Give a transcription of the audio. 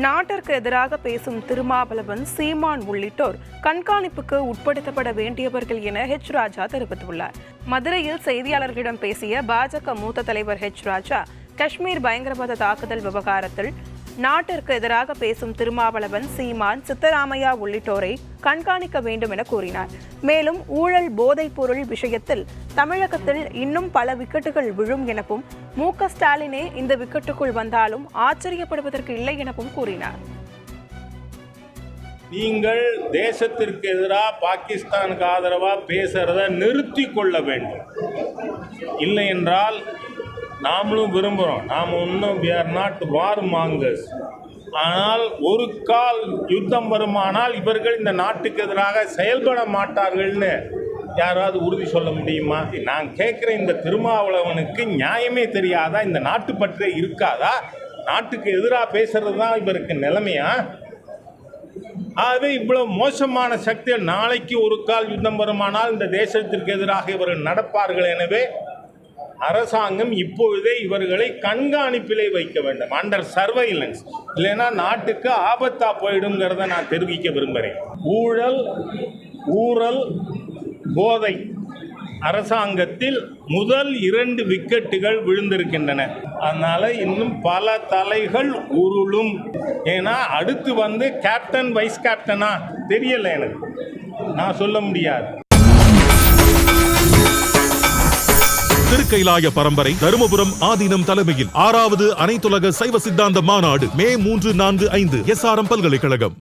நாட்டிற்கு எதிராக பேசும் திருமாவளவன், சீமான் உள்ளிட்டோர் கண்காணிப்புக்கு உட்படுத்தப்பட வேண்டியவர்கள் என ராஜா தெரிவித்துள்ளார். மதுரையில் செய்தியாளர்களிடம் பேசிய பாஜக மூத்த தலைவர் ராஜா, காஷ்மீர் பயங்கரவாத தாக்குதல் விவகாரத்தில் நாட்டிற்கு எதிராக பேசும் திருமாவளவன், சீமான், சித்தராமையா உள்ளிட்டோரை கண்காணிக்க வேண்டும் என கூறினார். மேலும் ஊழல், போதைப் பொருள் விஷயத்தில் தமிழகத்தில் இன்னும் பல விக்கெட்டுகள் விழும் எனவும், மு.க.ஸ்டாலினே இந்த விக்கெட்டுக்குள் வந்தாலும் ஆச்சரியப்படுவதற்கு இல்லை எனவும் கூறினார். நீங்கள் தேசத்திற்கு எதிராக பாகிஸ்தானுக்கு ஆதரவாக பேசுறத நிறுத்தி கொள்ள வேண்டும். இல்லை என்றால் நாமளும் விரும்புகிறோம், நாம் ஒன்றும் we are not war mongers. ஆனால் ஒரு கால் யுத்தம் வருமானால் இவர்கள் இந்த நாட்டுக்கு எதிராக செயல்பட மாட்டார்கள்னு யாராவது உறுதி சொல்ல முடியுமா? நான் கேட்குற இந்த திருமாவளவனுக்கு நியாயமே தெரியாதா? இந்த நாட்டு பற்றே இருக்காதா? நாட்டுக்கு எதிராக பேசுறது தான் இவருக்கு நிலைமையா? ஆகவே இவ்வளவு மோசமான சக்திகள் நாளைக்கு ஒரு கால் யுத்தம் வருமானால் இந்த தேசத்திற்கு எதிராக இவர்கள் நடப்பார்கள். எனவே அரசாங்கம் இப்பொழுதே இவர்களை கண்காணிப்பிலே வைக்க வேண்டும், அண்டர் சர்வைலன்ஸ். இல்லைன்னா நாட்டுக்கு ஆபத்தா போயிடுங்கிறத நான் தெரிவிக்க விரும்புகிறேன். ஊழல், போதை அரசாங்கத்தில் முதல் 2 விக்கெட்டுகள் விழுந்திருக்கின்றன. அதனால இன்னும் பல தலைகள் உருளும். ஏன்னா அடுத்து கேப்டன், வைஸ் கேப்டனா தெரியல, எனக்கு நான் சொல்ல முடியாது. திருக்கைலாய பரம்பரை தருமபுரம் ஆதீனம் தலைமையில் 6வது அனைத்துலக சைவ சித்தாந்த மாநாடு மே 3, 4, 5 SRM பல்கலைக்கழகம்.